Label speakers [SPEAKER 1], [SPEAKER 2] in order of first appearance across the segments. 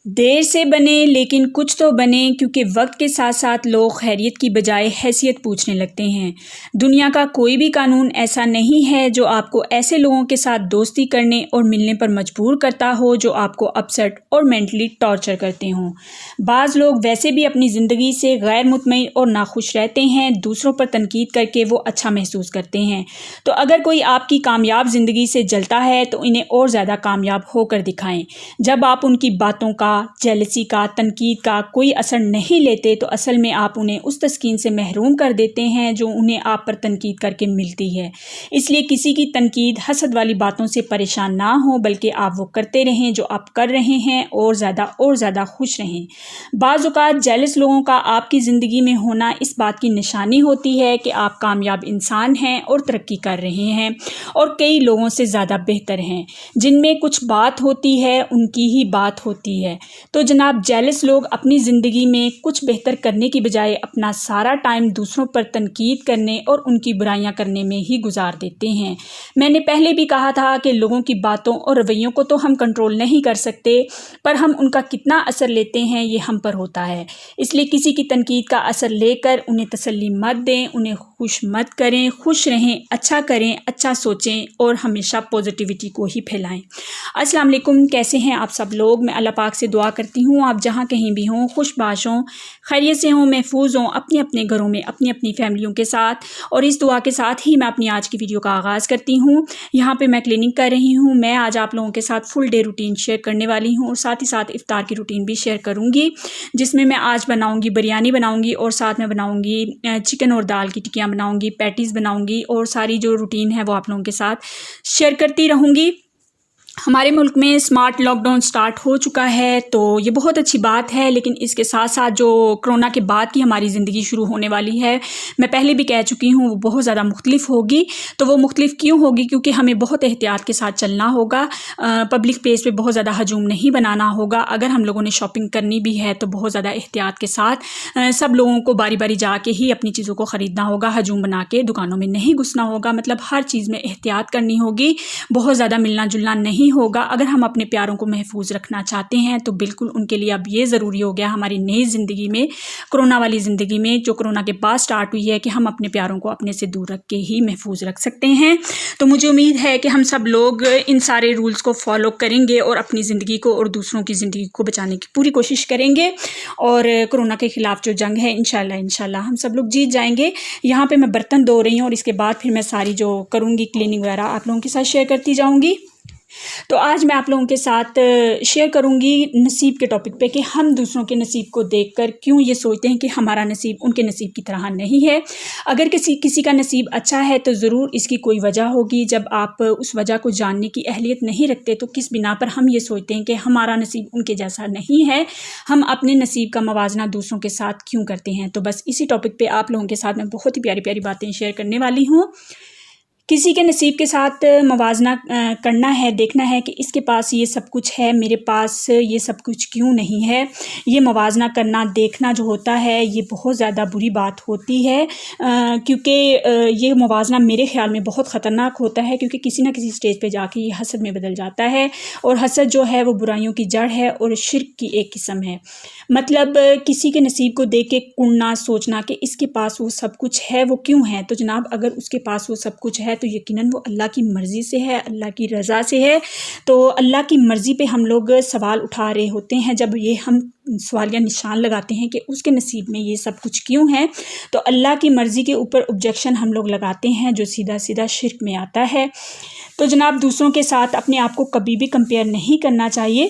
[SPEAKER 1] دیر سے بنے لیکن کچھ تو بنے، کیونکہ وقت کے ساتھ ساتھ لوگ خیریت کی بجائے حیثیت پوچھنے لگتے ہیں۔ دنیا کا کوئی بھی قانون ایسا نہیں ہے جو آپ کو ایسے لوگوں کے ساتھ دوستی کرنے اور ملنے پر مجبور کرتا ہو جو آپ کو اپسٹ اور مینٹلی ٹارچر کرتے ہوں۔ بعض لوگ ویسے بھی اپنی زندگی سے غیر مطمئن اور ناخوش رہتے ہیں، دوسروں پر تنقید کر کے وہ اچھا محسوس کرتے ہیں۔ تو اگر کوئی آپ کی کامیاب زندگی سے جلتا ہے تو انہیں اور زیادہ کامیاب ہو کر دکھائیں۔ جب آپ ان کی باتوں کا، جیلسی کا، تنقید کا کوئی اثر نہیں لیتے تو اصل میں آپ انہیں اس تسکین سے محروم کر دیتے ہیں جو انہیں آپ پر تنقید کر کے ملتی ہے۔ اس لیے کسی کی تنقید، حسد والی باتوں سے پریشان نہ ہوں، بلکہ آپ وہ کرتے رہیں جو آپ کر رہے ہیں اور زیادہ خوش رہیں۔ بعض اوقات جیلس لوگوں کا آپ کی زندگی میں ہونا اس بات کی نشانی ہوتی ہے کہ آپ کامیاب انسان ہیں اور ترقی کر رہے ہیں اور کئی لوگوں سے زیادہ بہتر ہیں۔ جن میں کچھ بات ہوتی ہے ان کی ہی بات ہوتی ہے۔ تو جناب، جیلس لوگ اپنی زندگی میں کچھ بہتر کرنے کی بجائے اپنا سارا ٹائم دوسروں پر تنقید کرنے اور ان کی برائیاں کرنے میں ہی گزار دیتے ہیں۔ میں نے پہلے بھی کہا تھا کہ لوگوں کی باتوں اور رویوں کو تو ہم کنٹرول نہیں کر سکتے، پر ہم ان کا کتنا اثر لیتے ہیں یہ ہم پر ہوتا ہے۔ اس لیے کسی کی تنقید کا اثر لے کر انہیں تسلی مت دیں، انہیں خوش مت کریں، خوش رہیں، اچھا کریں، اچھا سوچیں اور ہمیشہ پازیٹیوٹی کو ہی پھیلائیں۔ السلام علیکم، کیسے ہیں آپ سب لوگ؟ میں اللہ پاک سے دعا کرتی ہوں آپ جہاں کہیں بھی ہوں خوش باش ہوں، خیریت سے ہوں، محفوظ ہوں، اپنے اپنے گھروں میں اپنی فیملیوں کے ساتھ۔ اور اس دعا کے ساتھ ہی میں اپنی آج کی ویڈیو کا آغاز کرتی ہوں۔ یہاں پہ میں کلیننگ کر رہی ہوں۔ میں آج آپ لوگوں کے ساتھ فل ڈے روٹین شیئر کرنے والی ہوں اور ساتھ ہی ساتھ افطار کی روٹین بھی شیئر کروں گی، جس میں آج بناؤں گی بریانی بناؤں گی اور ساتھ میں بناؤں گی چکن اور دال کی ٹکیاں بناؤں گی، پیٹیز بناؤں گی اور ساری جو روٹین ہے وہ آپ لوگوں کے ساتھ شیئر کرتی رہوں گی۔ ہمارے ملک میں اسمارٹ لاک ڈاؤن سٹارٹ ہو چکا ہے تو یہ بہت اچھی بات ہے، لیکن اس کے ساتھ ساتھ جو کرونا کے بعد کی ہماری زندگی شروع ہونے والی ہے، میں پہلے بھی کہہ چکی ہوں، وہ بہت زیادہ مختلف ہوگی۔ تو وہ مختلف کیوں ہوگی؟ کیونکہ ہمیں بہت احتیاط کے ساتھ چلنا ہوگا، پبلک پلیس پہ بہت زیادہ ہجوم نہیں بنانا ہوگا۔ اگر ہم لوگوں نے شاپنگ کرنی بھی ہے تو بہت زیادہ احتیاط کے ساتھ سب لوگوں کو باری باری جا کے ہی اپنی چیزوں کو خریدنا ہوگا، ہجوم بنا کے دکانوں میں نہیں گھسنا ہوگا۔ مطلب ہر چیز میں احتیاط کرنی ہوگی، بہت زیادہ ملنا جلنا نہیں ہوگا۔ اگر ہم اپنے پیاروں کو محفوظ رکھنا چاہتے ہیں تو بالکل ان کے لیے اب یہ ضروری ہو گیا ہماری نئی زندگی میں، کرونا والی زندگی میں جو کرونا کے بعد سٹارٹ ہوئی ہے، کہ ہم اپنے پیاروں کو اپنے سے دور رکھ کے ہی محفوظ رکھ سکتے ہیں۔ تو مجھے امید ہے کہ ہم سب لوگ ان سارے رولز کو فالو کریں گے اور اپنی زندگی کو اور دوسروں کی زندگی کو بچانے کی پوری کوشش کریں گے، اور کرونا کے خلاف جو جنگ ہے انشاءاللہ ہم سب لوگ جیت جائیں گے۔ یہاں پہ میں برتن دھو رہی ہوں اور اس کے بعد پھر میں ساری جو کروں گی کلیننگ وغیرہ آپ لوگوں کے ساتھ شیئر کرتی جاؤں گی۔ تو آج میں آپ لوگوں کے ساتھ شیئر کروں گی نصیب کے ٹاپک پہ، کہ ہم دوسروں کے نصیب کو دیکھ کر کیوں یہ سوچتے ہیں کہ ہمارا نصیب ان کے نصیب کی طرح نہیں ہے۔ اگر کسی کا نصیب اچھا ہے تو ضرور اس کی کوئی وجہ ہوگی۔ جب آپ اس وجہ کو جاننے کی اہلیت نہیں رکھتے تو کس بنا پر ہم یہ سوچتے ہیں کہ ہمارا نصیب ان کے جیسا نہیں ہے، ہم اپنے نصیب کا موازنہ دوسروں کے ساتھ کیوں کرتے ہیں؟ تو بس اسی ٹاپک پہ آپ لوگوں کے ساتھ میں بہت ہی پیاری پیاری باتیں شیئر کرنے والی ہوں۔ کسی کے نصیب کے ساتھ موازنہ کرنا ہے، دیکھنا ہے کہ اس کے پاس یہ سب کچھ ہے، میرے پاس یہ سب کچھ کیوں نہیں ہے۔ یہ موازنہ کرنا، دیکھنا جو ہوتا ہے یہ بہت زیادہ بری بات ہوتی ہے، کیونکہ یہ موازنہ میرے خیال میں بہت خطرناک ہوتا ہے، کیونکہ کسی نہ کسی سٹیج پہ جا کے یہ حسد میں بدل جاتا ہے، اور حسد جو ہے وہ برائیوں کی جڑ ہے اور شرک کی ایک قسم ہے۔ مطلب کسی کے نصیب کو دیکھ کے کننا، سوچنا کہ اس کے پاس وہ سب کچھ ہے، وہ کیوں ہے؟ تو جناب، اگر اس کے پاس وہ سب کچھ ہے تو یقیناً وہ اللہ کی مرضی سے ہے، اللہ کی رضا سے ہے۔ تو اللہ کی مرضی پہ ہم لوگ سوال اٹھا رہے ہوتے ہیں، جب یہ ہم سوالیہ نشان لگاتے ہیں کہ اس کے نصیب میں یہ سب کچھ کیوں ہے، تو اللہ کی مرضی کے اوپر آبجیکشن ہم لوگ لگاتے ہیں، جو سیدھا شرک میں آتا ہے۔ تو جناب، دوسروں کے ساتھ اپنے آپ کو کبھی بھی کمپیئر نہیں کرنا چاہیے۔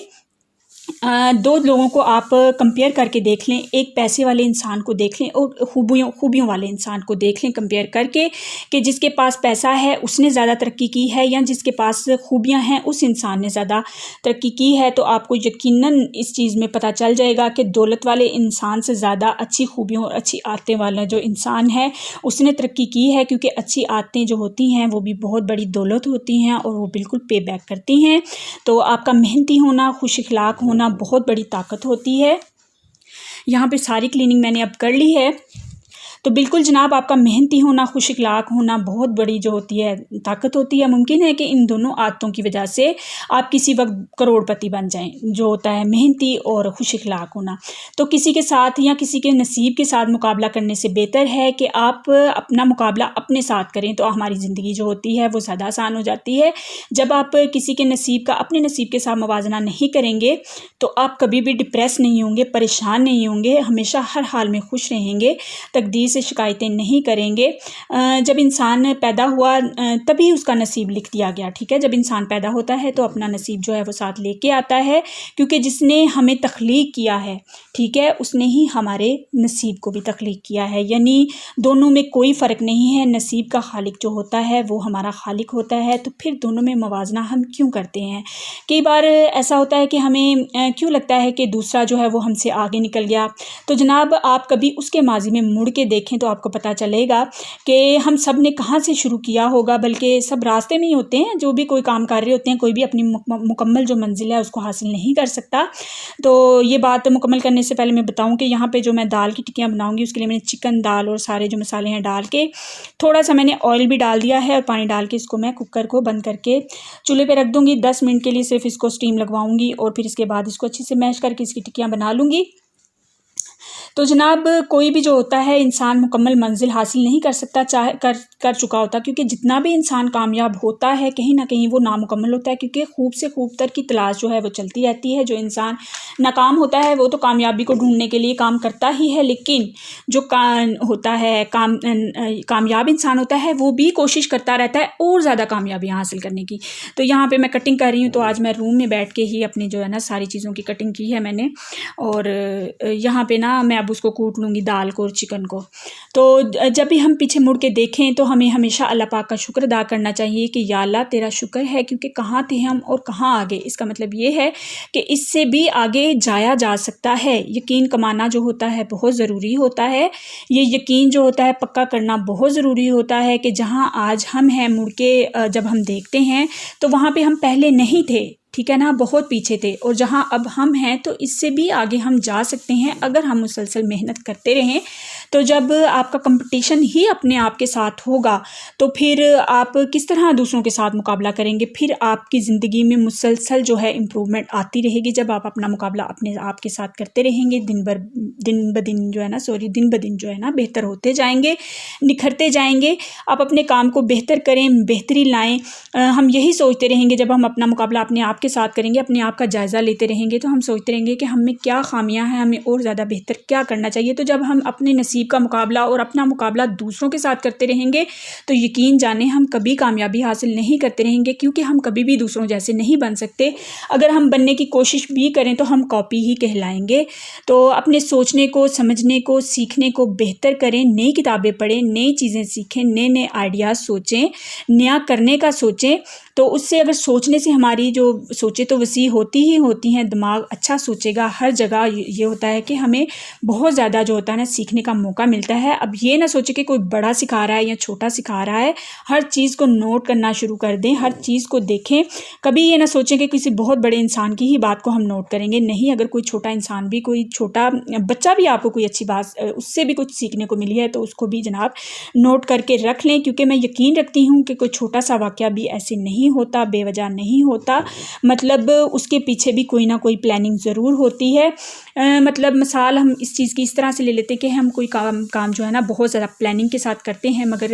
[SPEAKER 1] دو لوگوں کو آپ کمپیئر کر کے دیکھ لیں، ایک پیسے والے انسان کو دیکھ لیں اور خوبیوں والے انسان کو دیکھ لیں کمپیئر کر کے، کہ جس کے پاس پیسہ ہے اس نے زیادہ ترقی کی ہے یا جس کے پاس خوبیاں ہیں اس انسان نے زیادہ ترقی کی ہے۔ تو آپ کو یقیناً اس چیز میں پتہ چل جائے گا کہ دولت والے انسان سے زیادہ اچھی خوبیوں اور اچھی عادتیں والا جو انسان ہے اس نے ترقی کی ہے، کیونکہ اچھی عادتیں جو ہوتی ہیں وہ بھی بہت بڑی دولت ہوتی ہیں اور وہ بالکل پے بیک کرتی ہیں۔ تو آپ کا محنتی ہونا، خوش اخلاق ہونا بہت بڑی طاقت ہوتی ہے۔ یہاں پہ ساری کلیننگ میں نے اب کر لی ہے، تو بالکل جناب آپ کا محنتی ہونا، خوش اخلاق ہونا بہت بڑی جو ہوتی ہے طاقت ہوتی ہے۔ ممکن ہے کہ ان دونوں عادتوں کی وجہ سے آپ کسی وقت کروڑ پتی بن جائیں، جو ہوتا ہے محنتی اور خوش اخلاق ہونا۔ تو کسی کے ساتھ یا کسی کے نصیب کے ساتھ مقابلہ کرنے سے بہتر ہے کہ آپ اپنا مقابلہ اپنے ساتھ کریں، تو ہماری زندگی جو ہوتی ہے وہ زیادہ آسان ہو جاتی ہے۔ جب آپ کسی کے نصیب کا اپنے نصیب کے ساتھ موازنہ نہیں کریں گے تو آپ کبھی بھی ڈپریس نہیں ہوں گے، پریشان نہیں ہوں گے، ہمیشہ ہر حال میں خوش رہیں گے، تقدیر سے شکایتیں نہیں کریں گے۔ جب انسان پیدا ہوا تبھی اس کا نصیب لکھ دیا گیا، ٹھیک ہے۔ جب انسان پیدا ہوتا ہے تو اپنا نصیب جو ہے وہ ساتھ لے کے آتا ہے، کیونکہ جس نے ہمیں تخلیق کیا ہے، ٹھیک ہے، اس نے ہی ہمارے نصیب کو بھی تخلیق کیا ہے، یعنی دونوں میں کوئی فرق نہیں ہے۔ نصیب کا خالق جو ہوتا ہے وہ ہمارا خالق ہوتا ہے، تو پھر دونوں میں موازنہ ہم کیوں کرتے ہیں؟ کئی بار ایسا ہوتا ہے کہ ہمیں کیوں لگتا ہے کہ دوسرا جو ہے وہ ہم سے آگے نکل گیا، تو جناب آپ کبھی اس کے ماضی میں مڑ کے دیکھیں تو آپ کو پتہ چلے گا کہ ہم سب نے کہاں سے شروع کیا ہوگا، بلکہ سب راستے میں ہی ہوتے ہیں۔ جو بھی کوئی کام کر رہے ہوتے ہیں، کوئی بھی اپنی مکمل جو منزل ہے اس کو حاصل نہیں کر سکتا۔ تو یہ بات مکمل کرنے سے پہلے میں بتاؤں کہ یہاں پہ جو میں دال کی ٹکیاں بناؤں گی اس کے لیے میں نے چکن، دال اور سارے جو مسالے ہیں ڈال کے، تھوڑا سا میں نے آئل بھی ڈال دیا ہے اور پانی ڈال کے اس کو میں کوکر کو بند کر کے چولہے پہ رکھ دوں گی۔ 10 منٹ کے لیے صرف اس کو اسٹیم لگواؤں گی اور پھر اس کے بعد اس کو اچھے سے میش کر کے اس کی ٹکیاں بنا لوں گی۔ تو جناب کوئی بھی جو ہوتا ہے انسان مکمل منزل حاصل نہیں کر سکتا، چاہے کر چکا ہوتا، کیونکہ جتنا بھی انسان کامیاب ہوتا ہے کہیں نہ کہیں وہ نامکمل ہوتا ہے، کیونکہ خوب سے خوب تر کی تلاش جو ہے وہ چلتی رہتی ہے۔ جو انسان ناکام ہوتا ہے وہ تو کامیابی کو ڈھونڈنے کے لیے کام کرتا ہی ہے، لیکن جو ہوتا ہے کامیاب انسان ہوتا ہے وہ بھی کوشش کرتا رہتا ہے اور زیادہ کامیابیاں حاصل کرنے کی۔ تو یہاں پہ میں کٹنگ کر رہی ہوں، تو آج میں روم میں بیٹھ کے ہی اپنی جو ہے نا ساری چیزوں کی کٹنگ کی ہے میں نے، اور یہاں پہ نا میں اب اس کو کوٹ لوں گی، دال کو اور چکن کو۔ تو جب بھی ہم پیچھے مڑ کے دیکھیں تو ہمیں ہمیشہ اللہ پاک کا شکر ادا کرنا چاہیے کہ یا اللہ تیرا شکر ہے، کیونکہ کہاں تھے ہم اور کہاں آگے۔ اس کا مطلب یہ ہے کہ اس سے بھی آگے جایا جا سکتا ہے۔ یقین کمانا جو ہوتا ہے بہت ضروری ہوتا ہے، یہ یقین جو ہوتا ہے پکا کرنا بہت ضروری ہوتا ہے کہ جہاں آج ہم ہیں مڑ کے جب ہم دیکھتے ہیں تو وہاں پہ ہم پہلے نہیں تھے، ٹھیک ہے نا، بہت پیچھے تھے، اور جہاں اب ہم ہیں تو اس سے بھی آگے ہم جا سکتے ہیں اگر ہم مسلسل محنت کرتے رہیں۔ تو جب آپ کا کمپٹیشن ہی اپنے آپ کے ساتھ ہوگا تو پھر آپ کس طرح دوسروں کے ساتھ مقابلہ کریں گے؟ پھر آپ کی زندگی میں مسلسل جو ہے امپرومنٹ آتی رہے گی جب آپ اپنا مقابلہ اپنے آپ کے ساتھ کرتے رہیں گے۔ دن بدن جو ہے نا بہتر ہوتے جائیں گے، نکھرتے جائیں گے۔ آپ اپنے کام کو بہتر کریں، بہتری لائیں۔ ہم یہی سوچتے رہیں گے جب ہم اپنا مقابلہ اپنے آپ کے ساتھ کریں گے، اپنے آپ کا جائزہ لیتے رہیں گے، تو ہم سوچتے رہیں گے کہ ہم میں کیا خامیاں ہیں، ہمیں اور زیادہ بہتر کیا کرنا چاہیے۔ تو جب ہم اپنے نصیب کا مقابلہ اور اپنا مقابلہ دوسروں کے ساتھ کرتے رہیں گے تو یقین جانیں ہم کبھی کامیابی حاصل نہیں کرتے رہیں گے، کیونکہ ہم کبھی بھی دوسروں جیسے نہیں بن سکتے۔ اگر ہم بننے کی کوشش بھی کریں تو ہم کاپی ہی کہلائیں گے۔ تو اپنے سوچنے کو، سمجھنے کو، سیکھنے کو بہتر کریں، نئی کتابیں پڑھیں، نئی چیزیں سیکھیں، نئے آئیڈیاز سوچیں، نیا کرنے کا سوچیں۔ تو اس سے اگر سوچنے سے ہماری جو سوچیں تو وسیع ہوتی ہی ہوتی ہیں، دماغ اچھا سوچے گا، ہر جگہ یہ ہوتا ہے کہ ہمیں بہت زیادہ جو ہوتا ہے نا سیکھنے کا موقع ملتا ہے۔ اب یہ نہ سوچیں کہ کوئی بڑا سکھا رہا ہے یا چھوٹا سکھا رہا ہے، ہر چیز کو نوٹ کرنا شروع کر دیں، ہر چیز کو دیکھیں۔ کبھی یہ نہ سوچیں کہ کسی بہت بڑے انسان کی ہی بات کو ہم نوٹ کریں گے، نہیں، اگر کوئی چھوٹا انسان بھی، کوئی چھوٹا بچہ بھی آپ کو کوئی اچھی بات اس سے بھی کچھ سیکھنے کو ملی ہے تو اس کو بھی جناب نوٹ کر کے رکھ لیں، کیونکہ میں یقین رکھتی ہوں کہ کوئی چھوٹا سا واقعہ بھی ایسے نہیں ہوتا، بے وجہ نہیں ہوتا، مطلب اس کے پیچھے بھی کوئی نہ کوئی پلاننگ ضرور ہوتی ہے۔ مطلب مثال ہم اس چیز کی اس طرح سے لے لیتے کہ ہم کوئی کام جو ہے نا بہت زیادہ پلاننگ کے ساتھ کرتے ہیں، مگر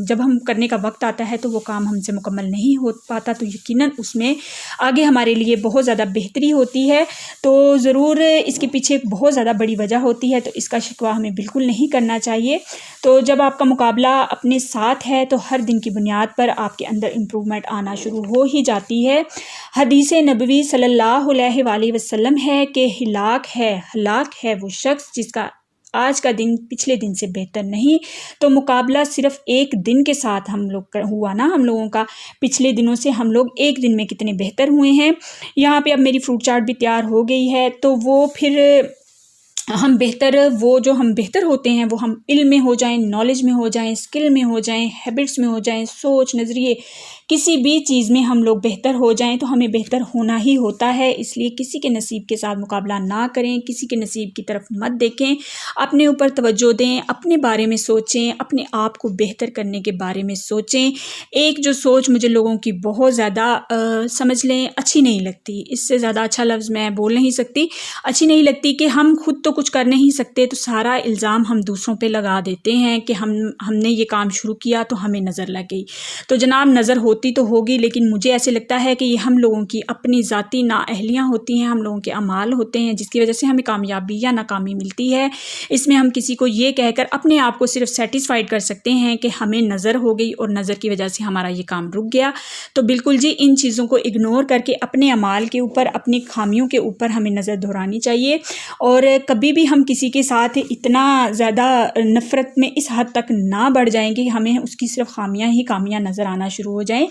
[SPEAKER 1] جب ہم کرنے کا وقت آتا ہے تو وہ کام ہم سے مکمل نہیں ہو پاتا، تو یقیناً اس میں آگے ہمارے لیے بہت زیادہ بہتری ہوتی ہے۔ تو ضرور اس کے پیچھے بہت زیادہ بڑی وجہ ہوتی ہے، تو اس کا شکوہ ہمیں بالکل نہیں کرنا چاہیے۔ تو جب آپ کا مقابلہ اپنے ساتھ ہے تو ہر دن کی بنیاد پر آپ کے اندر امپرومنٹ آنا شروع ہو ہی جاتی ہے۔ حدیث نبوی صلی اللہ علیہ وآلہ وسلم ہے کہ ہلاک ہے وہ شخص جس کا آج کا دن پچھلے دن سے بہتر نہیں۔ تو مقابلہ صرف ایک دن کے ساتھ ہم لوگوں کا پچھلے دنوں سے ہم لوگ ایک دن میں کتنے بہتر ہوئے ہیں۔ یہاں پہ اب میری فروٹ چاٹ بھی تیار ہو گئی ہے، تو وہ پھر ہم بہتر ہوتے ہیں وہ ہم علم میں ہو جائیں، نالج میں ہو جائیں، اسکل میں ہو جائیں، ہیبٹس میں ہو جائیں، سوچ، نظریے، کسی بھی چیز میں ہم لوگ بہتر ہو جائیں تو ہمیں بہتر ہونا ہی ہوتا ہے، اس لیے کسی کے نصیب کے ساتھ مقابلہ نہ کریں، کسی کے نصیب کی طرف مت دیکھیں، اپنے اوپر توجہ دیں، اپنے بارے میں سوچیں، اپنے آپ کو بہتر کرنے کے بارے میں سوچیں۔ ایک جو سوچ مجھے لوگوں کی بہت زیادہ سمجھ لیں اچھی نہیں لگتی، اس سے زیادہ اچھا لفظ میں بول نہیں سکتی، اچھی نہیں لگتی کہ ہم خود تو کچھ کر نہیں سکتے تو سارا الزام ہم دوسروں پہ لگا دیتے ہیں کہ ہم نے یہ کام شروع کیا تو ہمیں نظر لگ گئی۔ تو جناب نظر ہوتی تو ہوگی، لیکن مجھے ایسے لگتا ہے کہ یہ ہم لوگوں کی اپنی ذاتی نااہلیاں ہوتی ہیں، ہم لوگوں کے اعمال ہوتے ہیں جس کی وجہ سے ہمیں کامیابی یا ناکامی ملتی ہے۔ اس میں ہم کسی کو یہ کہہ کر اپنے آپ کو صرف سیٹسفائیڈ کر سکتے ہیں کہ ہمیں نظر ہو گئی اور نظر کی وجہ سے ہمارا یہ کام رک گیا۔ تو بالکل جی ان چیزوں کو اگنور کر کے اپنے اعمال کے اوپر، اپنی خامیوں کے اوپر ہمیں نظر دہرانی چاہیے، اور کبھی بھی ہم کسی کے ساتھ اتنا زیادہ نفرت میں اس حد تک نہ بڑھ جائیں کہ ہمیں اس کی صرف خامیاں ہی خامیاں نظر آنا شروع ہو جائیں،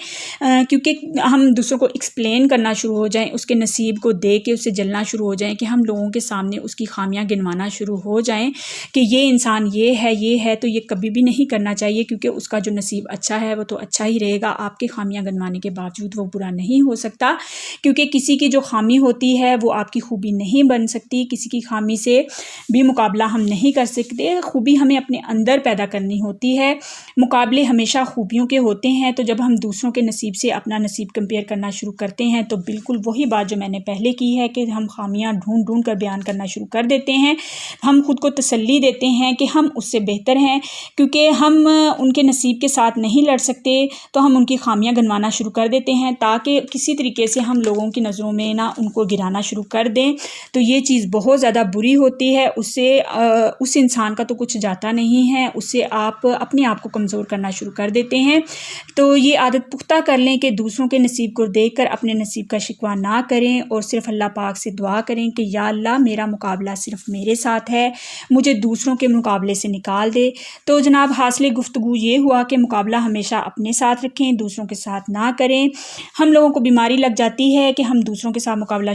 [SPEAKER 1] کیونکہ ہم دوسروں کو ایکسپلین کرنا شروع ہو جائیں، اس کے نصیب کو دیکھ کے اس سے جلنا شروع ہو جائیں، کہ ہم لوگوں کے سامنے اس کی خامیاں گنوانا شروع ہو جائیں کہ یہ انسان یہ ہے، تو یہ کبھی بھی نہیں کرنا چاہیے، کیونکہ اس کا جو نصیب اچھا ہے وہ تو اچھا ہی رہے گا، آپ کی خامیاں گنوانے کے باوجود وہ برا نہیں ہو سکتا، کیونکہ کسی کی جو خامی ہوتی ہے وہ آپ کی خوبی نہیں بن سکتی، کسی کی خامی سے بھی مقابلہ ہم نہیں کر سکتے، خوبی ہمیں اپنے اندر پیدا کرنی ہوتی ہے، مقابلے ہمیشہ خوبیوں کے ہوتے ہیں۔ تو جب ہم دوسروں کے نصیب سے اپنا نصیب کمپیئر کرنا شروع کرتے ہیں تو بالکل وہی بات جو میں نے پہلے کی ہے کہ ہم خامیاں ڈھونڈ ڈھونڈ کر بیان کرنا شروع کر دیتے ہیں، ہم خود کو تسلی دیتے ہیں کہ ہم اس سے بہتر ہیں، کیونکہ ہم ان کے نصیب کے ساتھ نہیں لڑ سکتے تو ہم ان کی خامیاں گنوانا شروع کر دیتے ہیں تاکہ کسی طریقے سے ہم لوگوں کی نظروں میں نہ ان کو گرانا شروع کر دیں۔ تو یہ چیز بہت زیادہ بری ہوتی ہے، اس سے اس انسان کا تو کچھ جاتا نہیں ہے، اس سے آپ اپنے آپ کو کمزور کرنا شروع کر دیتے ہیں۔ تو یہ عادت پختہ کر لیں کہ دوسروں کے نصیب کو دیکھ کر اپنے نصیب کا شکوہ نہ کریں، اور صرف اللہ پاک سے دعا کریں کہ یا اللہ میرا مقابلہ صرف میرے ساتھ ہے، مجھے دوسروں کے مقابلے سے نکال دے۔ تو جناب حاصل گفتگو یہ ہوا کہ مقابلہ ہمیشہ اپنے ساتھ رکھیں، دوسروں کے ساتھ نہ کریں۔ ہم لوگوں کو بیماری لگ جاتی ہے کہ ہم دوسروں کے ساتھ مقابلہ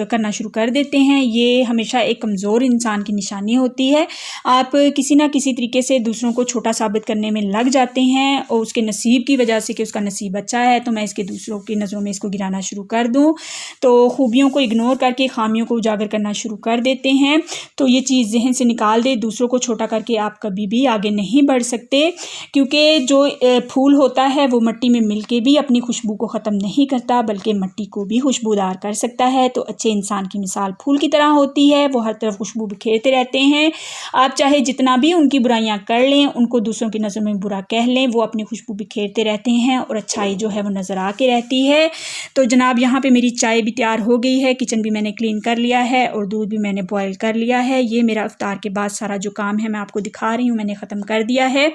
[SPEAKER 1] کرنا شروع کر دیتے ہیں، یہ ہمیشہ ایک کمزور انسان کی نشانی ہوتی ہے۔ آپ کسی نہ کسی طریقے سے دوسروں کو چھوٹا ثابت کرنے میں لگ جاتے ہیں، اور اس کے نصیب کی وجہ سے کہ اس کا نصیب اچھا ہے تو میں اس کے دوسروں کی نظروں میں اس کو گرانا شروع کر دوں، تو خوبیوں کو اگنور کر کے خامیوں کو اجاگر کرنا شروع کر دیتے ہیں۔ تو یہ چیز ذہن سے نکال دے، دوسروں کو چھوٹا کر کے آپ کبھی بھی آگے نہیں بڑھ سکتے، کیونکہ جو پھول ہوتا ہے وہ مٹی میں مل کے بھی اپنی خوشبو کو ختم نہیں کرتا بلکہ مٹی کو بھی خوشبودار کر سکتا ہے۔ تو اچھے انسان کی مثال پھول کی طرح ہوتی ہے، وہ ہر طرف خوشبو بکھیرتے رہتے ہیں، آپ چاہے جتنا بھی ان کی برائیاں کر لیں، ان کو دوسروں کی نظر میں برا کہہ لیں، وہ اپنی خوشبو بکھیرتے رہتے ہیں اور اچھائی جو ہے وہ نظر آ کے رہتی ہے۔ تو جناب یہاں پہ میری چائے بھی تیار ہو گئی ہے، کچن بھی میں نے کلین کر لیا ہے اور دودھ بھی میں نے بوائل کر لیا ہے، یہ میرا افطار کے بعد سارا جو کام ہے میں آپ کو دکھا رہی ہوں، میں نے ختم کر دیا ہے۔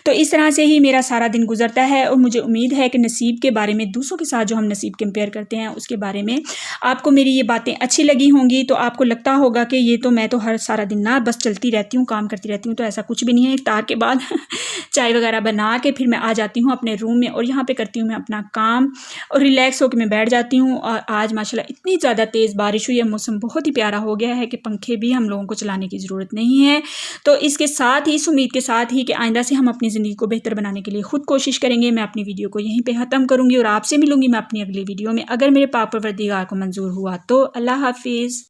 [SPEAKER 1] تو اس طرح سے ہی میرا سارا دن گزرتا ہے، اور مجھے امید ہے کہ نصیب کے بارے میں، دوسروں کے ساتھ جو ہم نصیب کمپیئر کرتے ہیں اس کے بارے میں آپ کو میری یہ باتیں اچھی لگی ہوں گی، تو آپ کو لگتا ہوگا کہ یہ تو میں تو ہر سارا دن نہ بس چلتی رہتی ہوں، کام کرتی رہتی ہوں، تو ایسا کچھ بھی نہیں ہے۔ افطار کے بعد چائے وغیرہ بنا کے پھر میں آ جاتی ہوں اپنے روم میں، اور یہاں پہ کرتی ہوں میں اپنا کام اور ریلیکس ہو کے میں بیٹھ جاتی ہوں۔ اور آج ماشاءاللہ اتنی زیادہ تیز بارش ہوئی ہے، موسم بہت ہی پیارا ہو گیا ہے کہ پنکھے بھی ہم لوگوں کو چلانے کی ضرورت نہیں ہے۔ تو اس کے ساتھ ہی، اس امید کے ساتھ ہی کہ آئندہ سے ہم اپنی زندگی کو بہتر بنانے کے لیے خود کوشش کریں گے، میں اپنی ویڈیو کو یہیں پہ ختم کروں گی اور آپ سے ملوں گی میں اپنی اگلی ویڈیو میں، اگر میرے پاک پروردگار کو منظور ہوا تو۔ اللہ حافظ۔